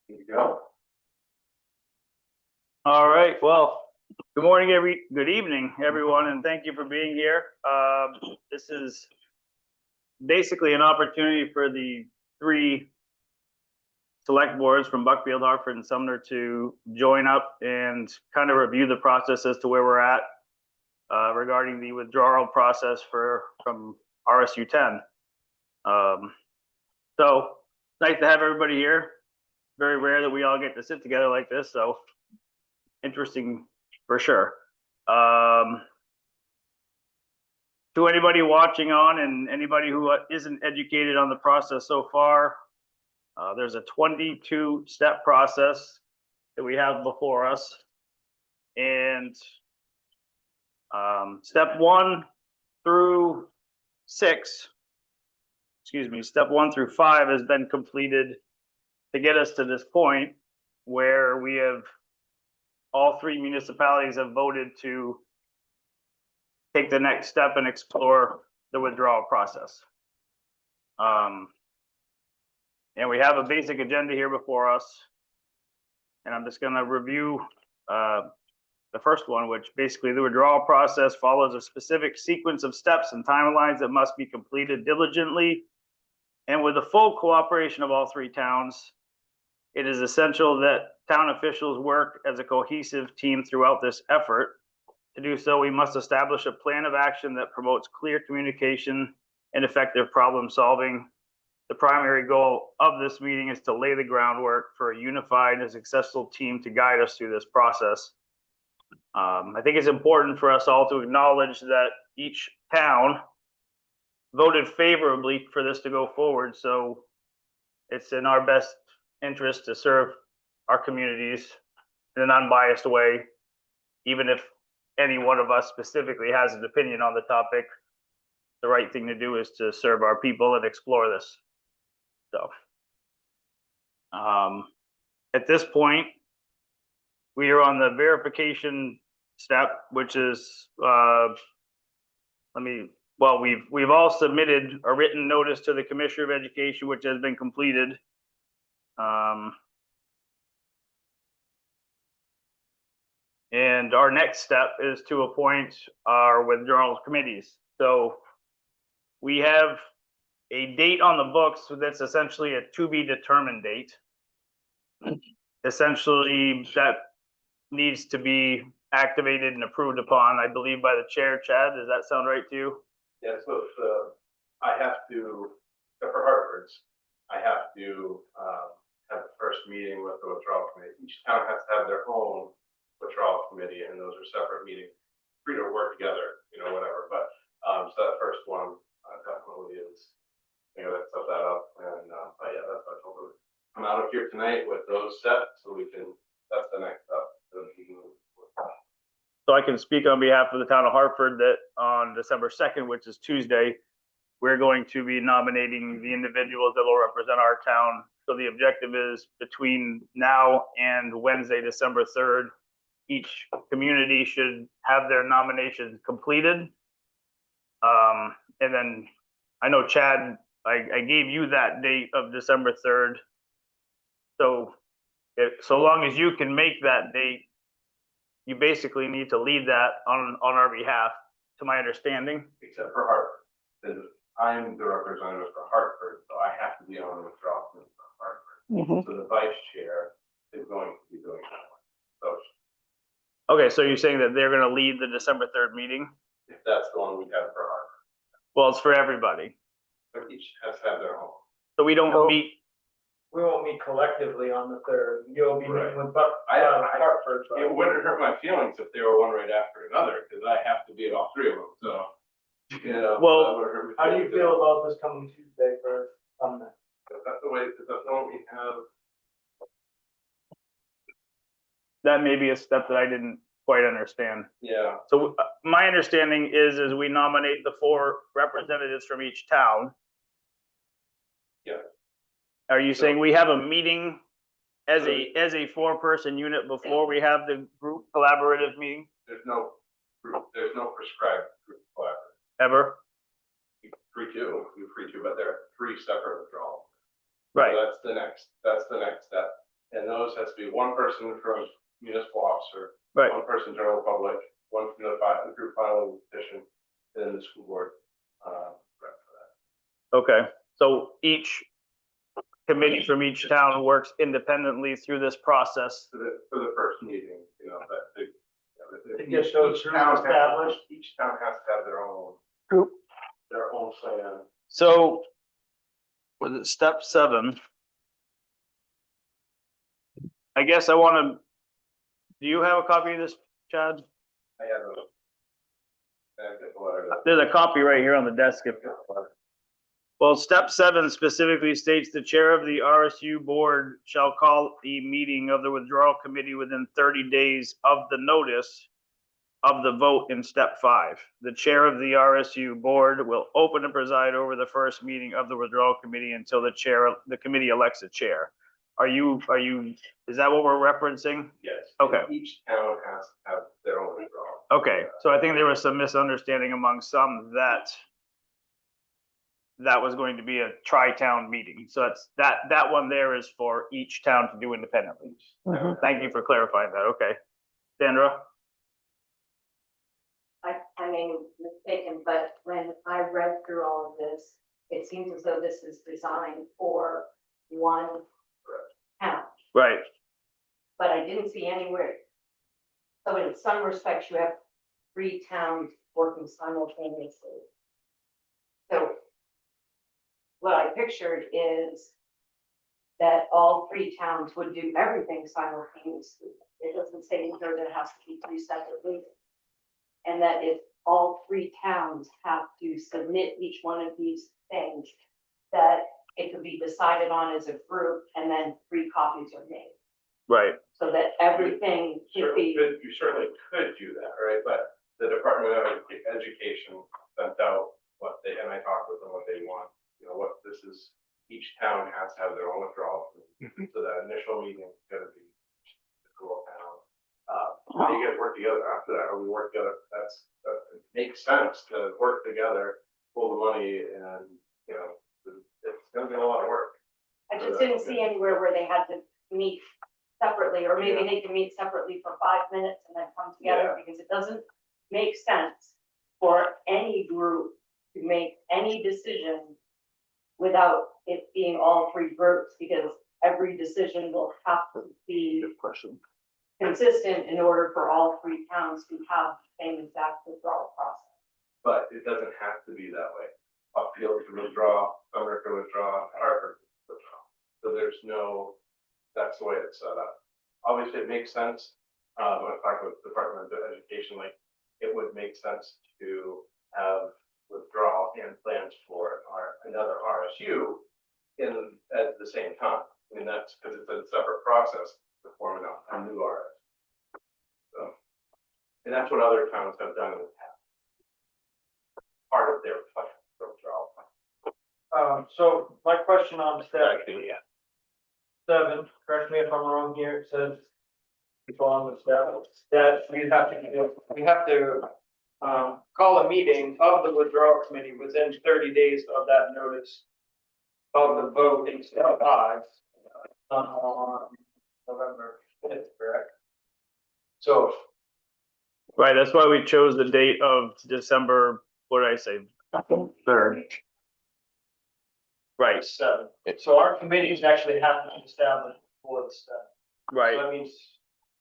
Here you go. All right. Well, good morning, good evening, everyone, and thank you for being here. This is basically an opportunity for the three select boards from Buckfield, Hartford, and Sumner to join up and kind of review the process as to where we're at regarding the withdrawal process from RSU 10. So nice to have everybody here. Very rare that we all get to sit together like this, so interesting for sure. To anybody watching on and anybody who isn't educated on the process so far, there's a 22-step process that we have before us. And step 1 through 5 has been completed to get us to this point where we have all 3 municipalities have voted to take the next step and explore the withdrawal process. And we have a basic agenda here before us. And I'm just going to review the first one, which basically the withdrawal process follows a specific sequence of steps and timelines that must be completed diligently. And with the full cooperation of all 3 towns, it is essential that town officials work as a cohesive team throughout this effort. To do so, we must establish a plan of action that promotes clear communication and effective problem solving. The primary goal of this meeting is to lay the groundwork for a unified and successful team to guide us through this process. I think it's important for us all to acknowledge that each town voted favorably for this to go forward. So it's in our best interest to serve our communities in an unbiased way, even if any one of us specifically has an opinion on the topic. The right thing to do is to serve our people and explore this. So at this point, we are on the verification step, which is we've all submitted a written notice to the Commissioner of Education, which has been completed. And our next step is to appoint our withdrawal committees. So we have a date on the books that's essentially a to be determined date. Essentially, that needs to be activated and approved upon, I believe, by the chair. Chad, does that sound right to you? Yeah, so I have to, for Hartford's, I have to have the first meeting with the withdrawal committee. Each town has to have their own withdrawal committee, and those are separate meetings, free to work together, whatever. But so that first one definitely is, let's set that up. And but yeah, that's what I told them. I'm out of here tonight with those steps, so we can. That's the next step. So I can speak on behalf of the town of Hartford that on December 2nd, which is Tuesday, we're going to be nominating the individuals that will represent our town. So the objective is between now and Wednesday, December 3rd, each community should have their nominations completed. And then I know, Chad, I gave you that date of December 3rd. So so long as you can make that date, you basically need to lead that on our behalf, to my understanding. Except for Hartford. I'm the representative for Hartford, so I have to be on the withdrawal committee for Hartford. Mm-hmm. So the vice chair is going to be doing that one. So, okay, so you're saying that they're going to lead the December 3rd meeting? If that's the one we have for Hartford. Well, it's for everybody. But each has to have their own. So we don't meet. We won't meet collectively on the 3rd. You'll be meeting with Hartford. It wouldn't hurt my feelings if they were one right after another, because I have to be at all 3 of them. So, well, how do you feel about this coming Tuesday for Sumner? That's the way. That's the one we have. That may be a step that I didn't quite understand. Yeah. So my understanding is we nominate the 4 representatives from each town. Yeah. Are you saying we have a meeting as a 4-person unit before we have the group collaborative meeting? There's no prescribed group collaborative. Ever? You're free to, but there are 3 separate withdrawals. Right. So that's the next step. And those has to be one person from municipal officer, Right, one person general public, one from the group filing petition, and then the school board, rep for that. okay, so each committee from each town works independently through this process. For the first meeting, you know, that big. To get those Each groups town has- established. Each town has to have their own. Group. Their own plan. So, was it step 7? I guess I wanna, do you have a copy of this, Chad? I have a. I get the letter. There's a copy right here on the desk. Well, step 7 specifically states the chair of the RSU board shall call a meeting of the withdrawal committee within 30 days of the notice of the vote in step 5. The chair of the RSU board will open and preside over the first meeting of the withdrawal committee until the committee elects a chair. Is that what we're referencing? Yes. Okay. Each town has to have their own withdrawal. Okay, so I think there was some misunderstanding among some that was going to be a tri-town meeting. So that one there is for each town to do independently. Thank you for clarifying that. Okay. Sandra? I may be mistaken, but when I read through all of this, it seems as though this is designed for one town, Right, but I didn't see anywhere. So in some respects, you have 3 towns working simultaneously. So what I pictured is that all 3 towns would do everything simultaneously. It doesn't say in here that it has to be 3 separate meetings. And that if all 3 towns have to submit each one of these things, that it could be decided on as a group and then 3 copies are made. right. So that everything should be, You certainly could do that, right? But the Department of Education sent out what they, and I talked with them what they want. You know, what this is, each town has to have their own withdrawal. So that initial meeting is gonna be the cool town. You guys work together after that, or we work together, it makes sense to work together, pull the money and, you know, it's gonna be a lot of work. I just didn't see anywhere where they had to meet separately, or maybe they can meet separately for 5 minutes and then come together, because it doesn't make sense for any group to make any decision without it being all 3 groups, because every decision will have to be Good question. consistent in order for all 3 towns to have the same exact withdrawal process. But it doesn't have to be that way. Buckfield can withdraw, Sumner can withdraw, Hartford can withdraw. So there's no, that's the way it's set up. Obviously, it makes sense. When I talk with the Department of Education, like, it would make sense to have withdrawal and plans for another RSU at the same time. I mean, that's because it's a separate process to form a new RSU. So, and that's what other towns have done in the past. Part of their plan, their withdrawal plan. So my question on step Actually, yeah. 7, correct me if I'm wrong here, it says, on the step, that we have to call a meeting of the withdrawal committee within 30 days of that notice of the vote in step 5 on November 5th, correct? So, Right, that's why we chose the date of December, what did I say? 3rd. Right, 7. So our committees actually have to be established before the step. So right. that means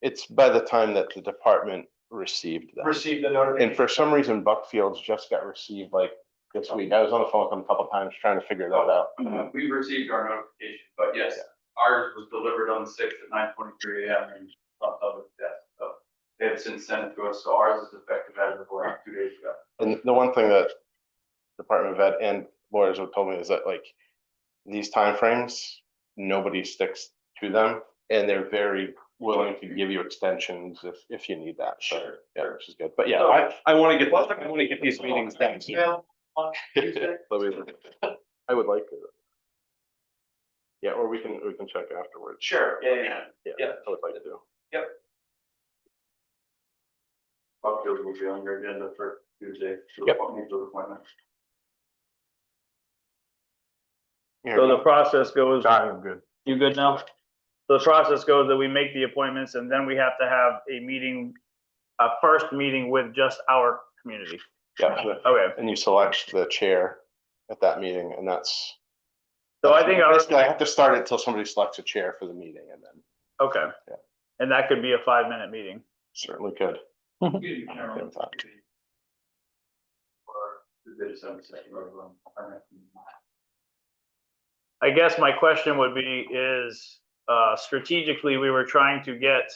It's by the time that the department received them. receive the notification. And for some reason, Buckfield's just got received like this week. I was on the phone with them a couple times trying to figure that out. We received our notification, but yes, ours was delivered on the 6th at 9:23 a.m. and on public desk. So they have since sent it to us, so ours is effective as of around 2 days ago. And the one thing that Department of Ed and lawyers have told me is that like these timeframes, nobody sticks to them, and they're very willing to give you extensions if you need that. So, Sure. yeah, which is good. But yeah, I want to get these meetings done. Email on Tuesday? I would like to. Yeah, or we can check afterwards. Sure, yeah. I would like to. Buckfield will be on your agenda for Tuesday. Yep. Appointment. So the process goes, I'm good. you good now? the process goes that we make the appointments and then we have to have a meeting, a first meeting with just our community. Yeah, Okay, and you select the chair at that meeting, and that's. so I think Basically, I have to start it until somebody selects a chair for the meeting, and then okay. Yeah. And that could be a 5-minute meeting. certainly could. You can Okay with that. Or the December second, or one. I guess my question would be is, strategically, we were trying to get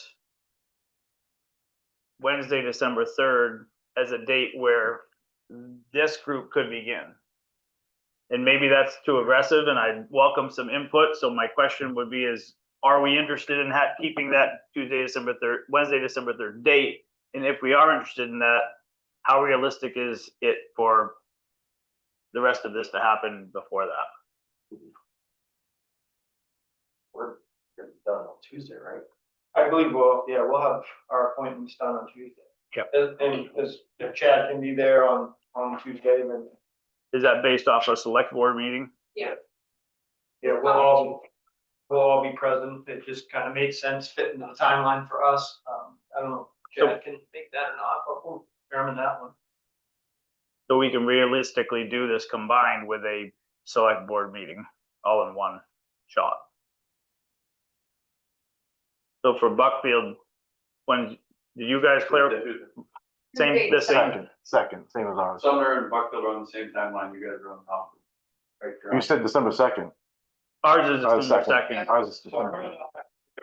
Wednesday, December 3rd as a date where this group could begin. And maybe that's too aggressive and I welcome some input. So my question would be is, are we interested in keeping that Tuesday, December 3rd, Wednesday, December 3rd date? And if we are interested in that, how realistic is it for the rest of this to happen before that? We're getting done on Tuesday, right? I believe we'll have our appointments done on Tuesday. Yep. And if Chad can be there on Tuesday, then, Is that based off a select board meeting? yeah, we'll all be present. It just kind of makes sense fitting the timeline for us. I don't know, if Chad can make that or not, but we'll determine that one. So we can realistically do this combined with a select board meeting, all in one shot. So for Buckfield, when, did you guys clear, the same, Second, same as ours. Sumner and Buckfield are on the same timeline, you guys are on top. You said December 2nd. ours is Ours is December 2nd. Ours is December.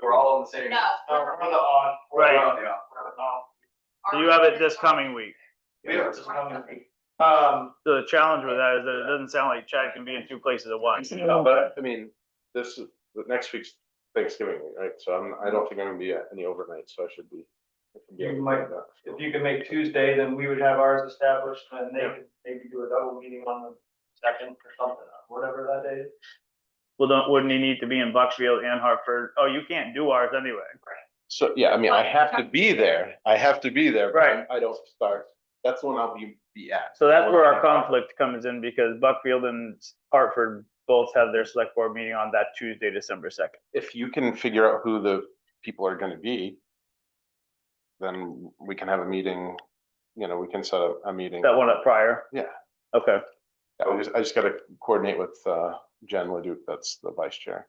We're all on the same. No. We're on the odd. Right. We're on the off. So you have it this coming week. Yeah, it's coming. So the challenge with that is that it doesn't sound like Chad can be in 2 places at once. No, but I mean, this is, next week's Thanksgiving week, right? So I don't think I'm gonna be at any overnight, so I should be. You might, if you can make Tuesday, then we would have ours established, and they could maybe do a double meeting on the second or something, whatever that day is. Well, wouldn't he need to be in Buckfield and Hartford? Oh, you can't do ours anyway. So, yeah, I mean, I have to be there. But Right. I don't start. That's when I'll be at. So that's where our conflict comes in because Buckfield and Hartford both have their select board meeting on that Tuesday, December 2nd. If you can figure out who the people are gonna be, then we can have a meeting, we can set up a meeting. That one up prior? Yeah. Okay, Yeah, I just gotta coordinate with Jen Leduc, that's the vice chair.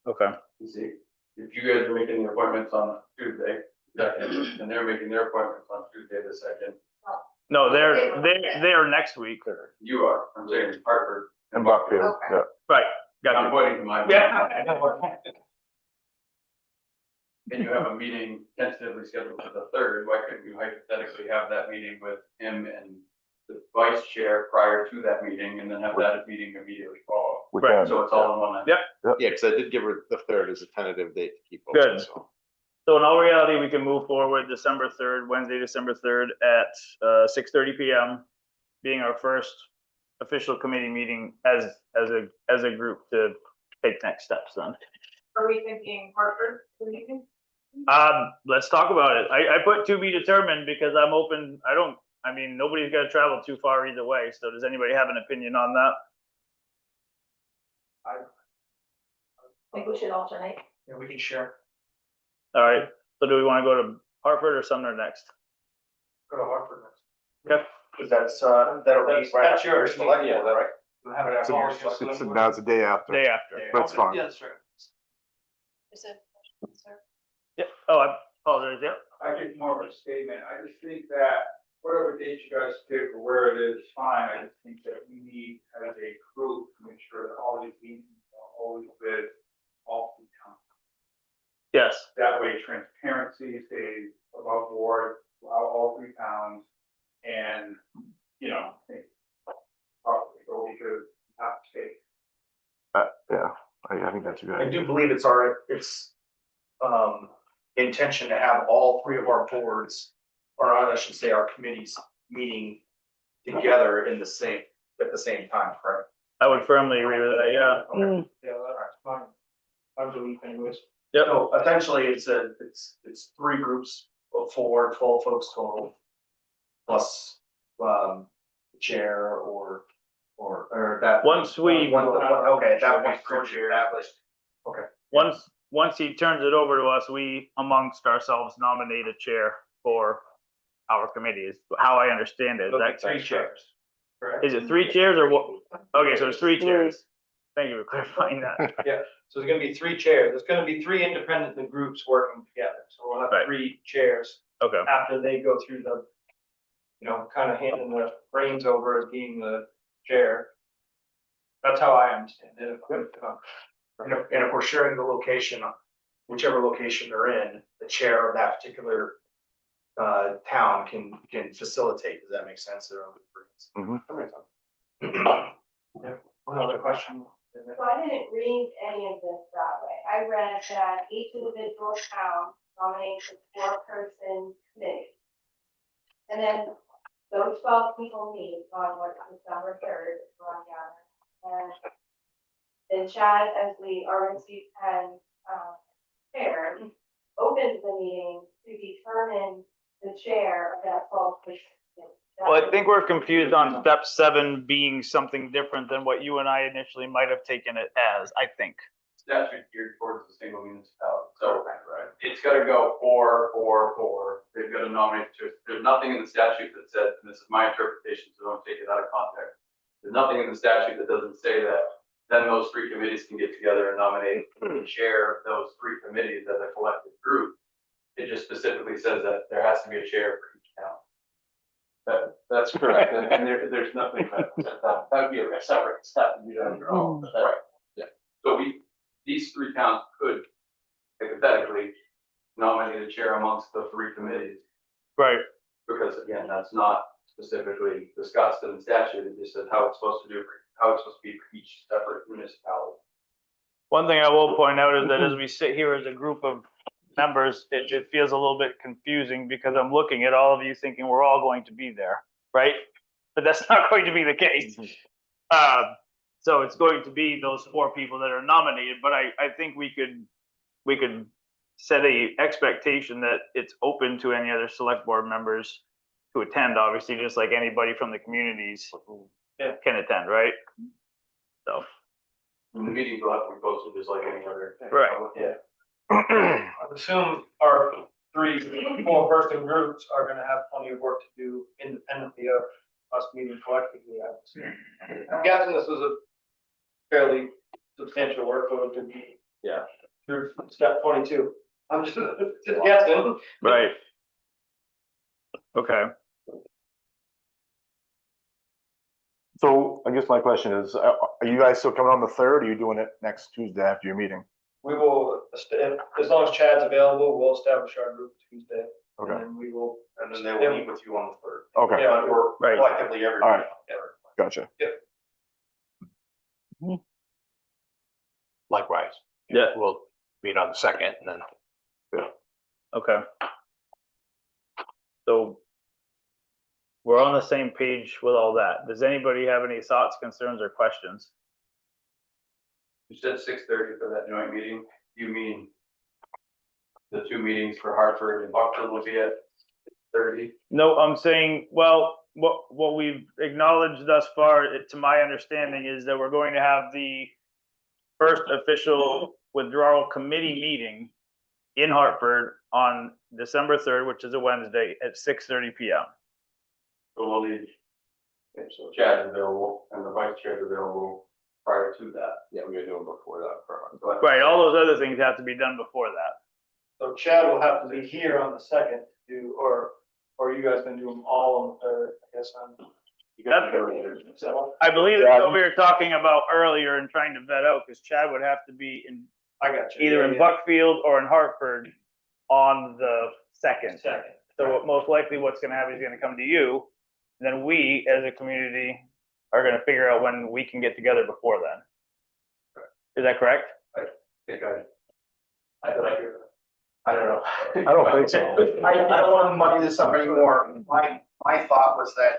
okay. You see, if you guys are making the appointments on Tuesday, second, and they're making their appointments on Tuesday the second, No, they're next week. you are, I'm saying Hartford. And Buckfield, Okay. yeah. Right, I'm got pointing to my. Yeah. And you have a meeting tentatively scheduled for the 3rd, why couldn't you hypothetically have that meeting with him and the vice chair prior to that meeting, and then have that meeting immediately follow? We Right. can. So it's all in one night. Yep. Yeah, because I did give her the 3rd as a tentative date to keep. open, Good. so. So in all reality, we can move forward December 3rd, Wednesday, December 3rd at 6:30 PM, being our first official committee meeting as a group to take next steps then. Are we thinking Hartford, meeting? Let's talk about it. I put to be determined because I'm open. Nobody's got to travel too far either way. So does anybody have an opinion on that? I think we should alternate. Yeah, we can share. All right. So do we want to go to Hartford or Sumner next? Go to Hartford next. Okay. Cause that'll be right That's after your yours. select board, right? We'll have it at all your select board. Now it's the day after. Day after. That's fine. Yeah, that's right. Is it, sir? Yeah. Oh, I apologize. Yeah. I get more of a statement. I just think that whatever date you guys pick or where it is, fine. I just think that we need as a group to make sure that all these meetings are always with all three towns. Yes. That way transparency stays above board, all three towns. And, probably go because you have to stay. Yeah, I think that's a good I idea. do believe it's intention to have all three of our boards, or I should say our committees, meeting together at the same time, correct? I would firmly agree with that. Yeah. Yeah, that's fine. I believe anyways. Yep. So essentially, it's 3 groups of 4, 12 folks total. Plus, chair or that. Once we- Okay, that point, established. Once once he turns it over to us, we amongst ourselves nominate a chair for our committee, is how I understand it. Is There'll be that three chairs. Correct? Is it 3 chairs or what? Okay, so it's 3 chairs. Thank you for clarifying that. So there's gonna be 3 chairs. There's gonna be 3 independent groups working together. So we'll have Right. 3 chairs Okay, after they go through the, kind of handing the reins over as being the chair. That's how I understand it. And if we're sharing the location, whichever location they're in, the chair of that particular town can facilitate. Does that make sense? One other question. So I didn't read any of this that way. I read that each individual town nominates a 4-person committee. And then those 12 people meet on December 3rd, on gather. And then Chad, as the RNC 10 chair, opens the meeting to determine the chair of that 12-person. well, I think we're confused on step 7 being something different than what you and I initially might have taken it as, I think. Statute geared towards the single municipality, so, right, it's gotta go 4, 4, 4, they've gotta nominate 2. There's nothing in the statute that says, and this is my interpretation, so don't take it out of context. There's nothing in the statute that doesn't say that, then those 3 committees can get together and nominate the chair of those 3 committees as a collective group. It just specifically says that there has to be a chair for each town. That's correct, and there's nothing that would be a separate step, you know, Right. Yeah. So these 3 towns could hypothetically nominate a chair amongst the 3 committees, Right. because again, that's not specifically discussed in the statute. It just says how it's supposed to do, how it's supposed to be for each separate municipality. One thing I will point out is that as we sit here as a group of members, it feels a little bit confusing because I'm looking at all of you thinking we're all going to be there, right? But that's not going to be the case. So it's going to be those 4 people that are nominated, but I think we could set a expectation that it's open to any other select board members to attend, obviously, just like anybody from the communities can attend, right? So, And the meetings will have to be posted just like any other. Right. Yeah. I assume our 3 4-person groups are gonna have plenty of work to do independently of us meeting collectively. I would assume. I'm guessing this was a fairly substantial workload to be. Yeah. Through step 22. I'm just guessing. right. Okay. So I guess my question is, are you guys still coming on the 3rd, or are you doing it next Tuesday after your meeting? We will, as long as Chad's available, we'll establish our group Tuesday. Okay. And then we will. And then they will meet with you on the 3rd. Okay, Yeah, Or Right. collectively every. All right. gotcha. Likewise. Yeah. We'll meet on the 2nd and then. Okay. So we're on the same page with all that. Does anybody have any thoughts, concerns, or questions? You said 6:30 for that joint meeting. You mean the 2 meetings for Hartford and Buckfield will be at 30? No, I'm saying, well, what we've acknowledged thus far, to my understanding, is that we're going to have the first official withdrawal committee meeting in Hartford on December 3rd, which is a Wednesday at 6:30 p.m. So we'll need, so Chad is available and the vice chair is available prior to that. Yeah, we're gonna do them before that. Right, all those other things have to be done before that. So Chad will have to be here on the 2nd to do, or you guys can do them all on the 3rd, I guess. I believe that's what we were talking about earlier and trying to vet out, because Chad would have to be in I got you. either in Buckfield or in Hartford on the 2nd. So most likely what's gonna happen is he's gonna come to you, and then we, as a community, are gonna figure out when we can get together before then. Is that correct? I think I don't know. I don't think so. I don't want to muddy this up anymore. My thought was that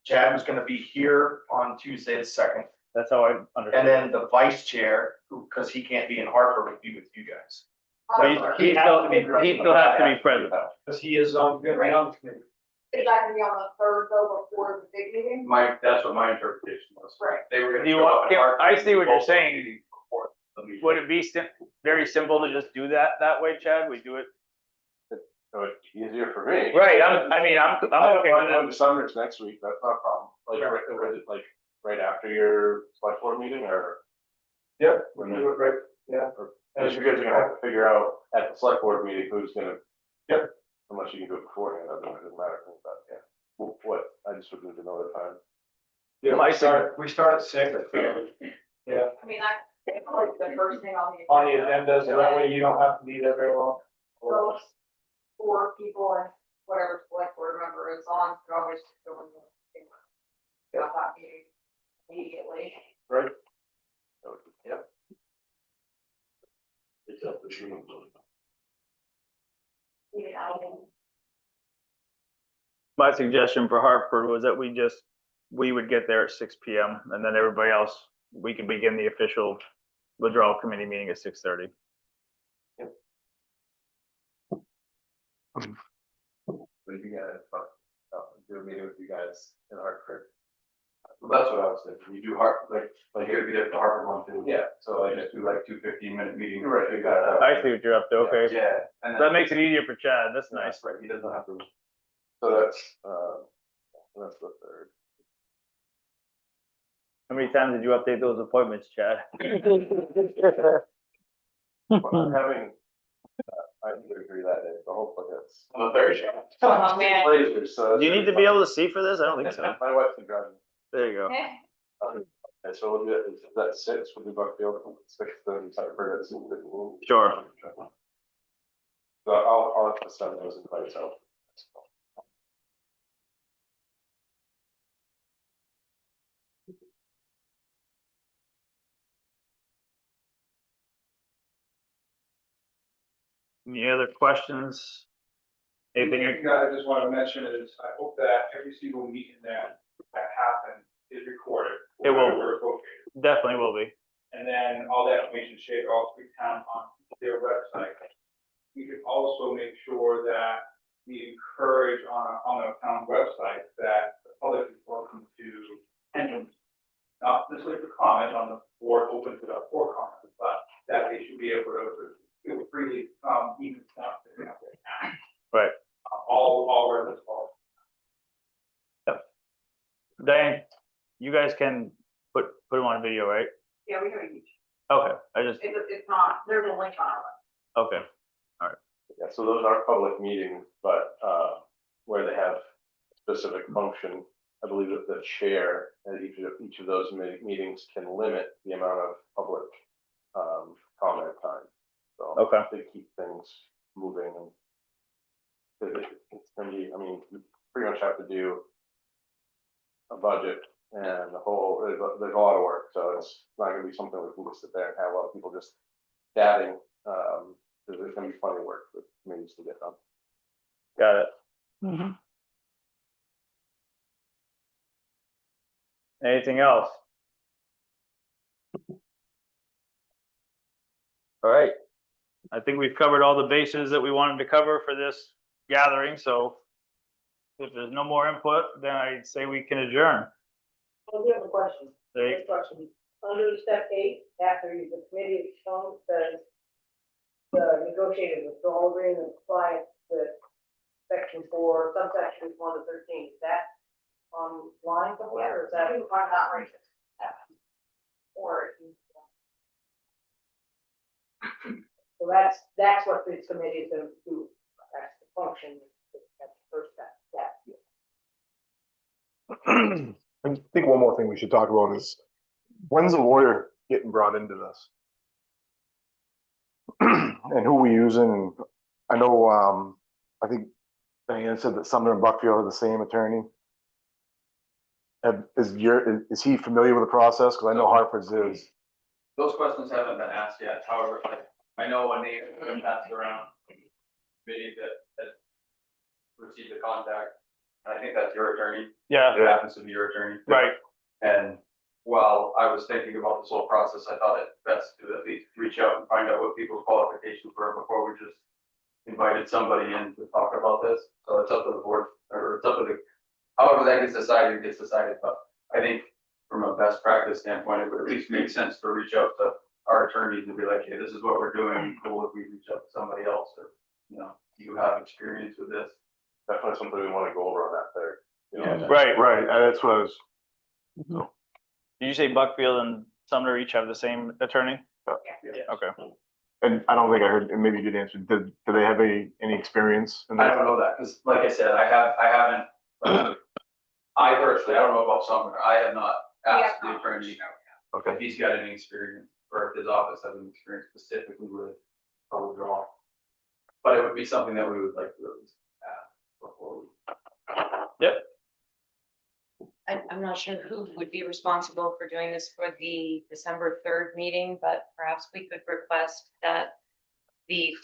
Chad was gonna be here on Tuesday the 2nd, That's how I and understand. then the vice chair, because he can't be in Hartford, would be with you guys. He still has to be present. Because he is on, right on the committee. Is that gonna be on the 3rd though before the big meeting? that's what my interpretation was. Right. They were gonna Do you show want- up in Hartford. I see what you're both saying. meetings before the meeting. Would it be, very simple to just do that way, Chad? We do it. So it's easier for me. Right, I'm okay with I'm that. going to Sumner's next week, that's not a problem. Like, Right. was it like right after your select board meeting or? Yep, When we do it right, yeah. Because you guys are gonna have to figure out at the select board meeting who's gonna. Yep. Unless you can do it beforehand, it doesn't matter, but yeah. What, I just would need to know the time. Yeah, we start at 6. Yeah, I mean, that's like the first thing on the. on the agenda, so that way you don't have to be there very long. Those 4 people and whatever select board member is on, could always go in the. Got that meeting immediately. Right. Yep. My suggestion for Hartford was that we would get there at 6 PM and then everybody else, we can begin the official withdrawal committee meeting at 6:30. But you guys, do a meeting with you guys in Hartford. Well, that's what I was thinking, you do Hartford, like You're gonna be at the Hartford one too. yeah, so So I like, just do like 2 15-minute meetings. Right, you got I see what you're up to, okay. Yeah. And That makes it easier for Chad, that's nice. Right, he doesn't have to. so that's the third. How many times did you update those appointments, Chad? Well, I'm having, I agree that day, so hopefully it's. On the third. Oh, man. Lasers, so. Do you need to be able to see for this? I don't think so. My wife's been driving. There you go. Okay, so we'll do it, is that 6, we'll do Buckfield, 6, then Hartford at 6. Sure. So I'll have to send those invites out. Any other questions? Anything? Anything I just want to mention is, I hope that every single meeting that happens is recorded. It will. wherever it's located. Definitely will be. And then all that information shared all 3 towns on their website. We could also make sure that we encourage on the town website that the public is welcome to enter. Not necessarily for comment on the board, open to the for comment, but that they should be able to feel freely, even stuff that they have there. Right. All residents, all. Diane, you guys can put them on video, right? Yeah, we have a huge, Okay, it's not, there's a link on our okay. Yeah, so those are public meetings, but where they have specific function, I believe that the chair at each of those meetings can limit the amount of public comment time. So Okay. they keep things moving and. 'Cause it's gonna be, I mean, you pretty much have to do a budget and the whole, there's a lot of work, so it's not gonna be something we can just sit there and have a lot of people just dabbing. There's gonna be plenty of work for committees to get done. Got it. Anything else? All right. I think we've covered all the bases that we wanted to cover for this gathering, so if there's no more input, then I'd say we can adjourn. I do have a question. They- Quick question. Under step 8, after the committee is shown, says the negotiated withdrawal agreement applies to section 4, subsection 1 to 13. Is that online somewhere, or is that? I'm not right. Or. So that's what this committee is going to do. That's the function. That's the first step. Yeah. I think one more thing we should talk about is, when's the lawyer getting brought into this? And who we using, and I know, I think Diane said that Sumner and Buckfield are the same attorney. Is he familiar with the process? Cause I know Hartford's is. Those questions haven't been asked yet, however, I know a name has been passed around. Committee that received the contact, and I think that's your attorney. Yeah, It happens to be your attorney. right. And while I was thinking about this whole process, I thought it best to at least reach out and find out what people's qualifications were before we just invited somebody in to talk about this. So it's up to the board, or it's up to the, however that gets decided, but I think from a best practice standpoint, it would at least make sense to reach out to our attorneys and be like, hey, this is what we're doing, cool if we reach out to somebody else, or, you know, you have experience with this. Definitely something we want to go over on that third. You know, Yeah. Right. Right, that's what I was, Did you say Buckfield and Sumner each have the same attorney? Okay. and I don't think I heard, and maybe you did answer, do they have any experience in I that? don't know that, because like I said, I haven't, I personally, I don't know about Sumner, I have not asked the attorney Okay, if he's got any experience, or if his office has any experience specifically with a withdrawal. But it would be something that we would like to really ask before we. I'm not sure who would be responsible for doing this for the December 3rd meeting, but perhaps we could request that the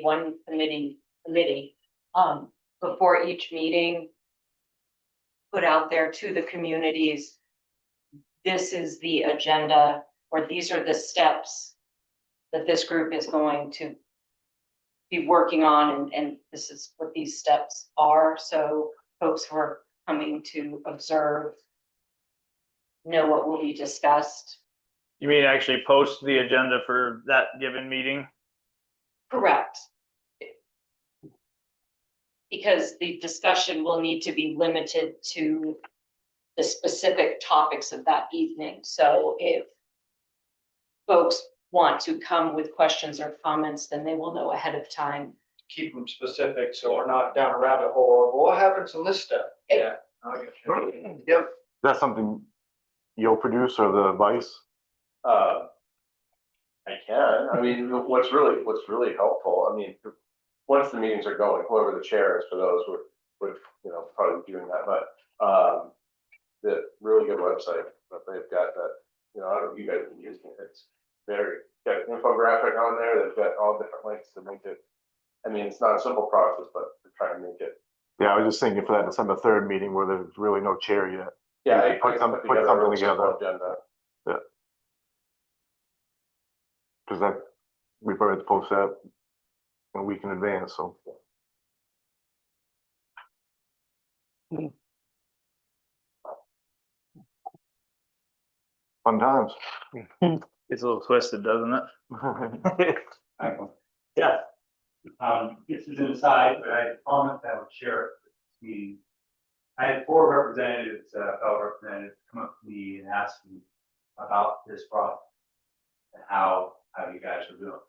one committee, before each meeting, put out there to the communities, this is the agenda, or these are the steps that this group is going to be working on, and this is what these steps are, so folks who are coming to observe know what will be discussed. You mean actually post the agenda for that given meeting? Correct. Because the discussion will need to be limited to the specific topics of that evening. So if folks want to come with questions or comments, then they will know ahead of time. Keep them specific, so we're not down a rabbit hole of, well, what happens in this step? Yeah. Yep. That's something you'll produce or the vice? I can, I mean, what's really helpful, I mean, once the meetings are going, whoever the chair is for those would, you know, probably be doing that, but, the really good website that they've got that, you know, I don't know if you guys have been using it, it's got an infographic on there, they've got all different links to make it, I mean, it's not a simple process, but to try and make it. Yeah, I was just thinking for that December 3rd meeting where there's really no chair yet. Yeah, You put something a real simple together. agenda. Cause that, we probably have to post that a week in advance, so. Fun times. It's a little twisted, doesn't it? Yeah. This is an aside, but I promised I would share it with this meeting. I had 4 representatives, fellow representatives, come up to me and ask me about this process and how you guys are doing.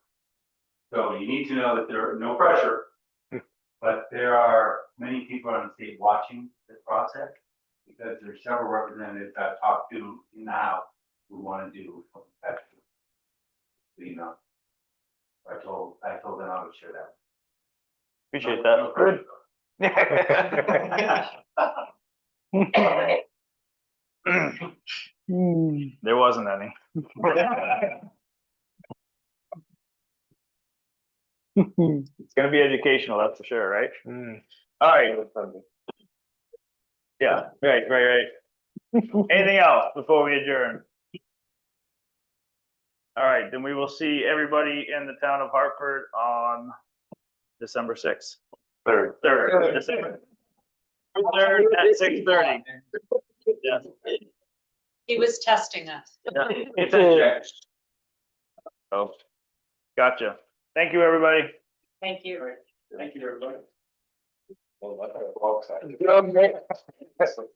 So you need to know that there are no pressure, but there are many people on the state watching this process, because there's several representatives I've talked to in the House who want to do something special. You know, I told them I would share that. Appreciate that. Good. There wasn't any. It's gonna be educational, that's for sure, right? All right. Yeah, right. Anything else before we adjourn? All right, then we will see everybody in the town of Hartford on December 6th. Third, December 3rd at 6:30. Yeah. He was testing us. Oh, gotcha. Thank you, everybody. Thank you. Thank you, everybody. Well, that's a long side.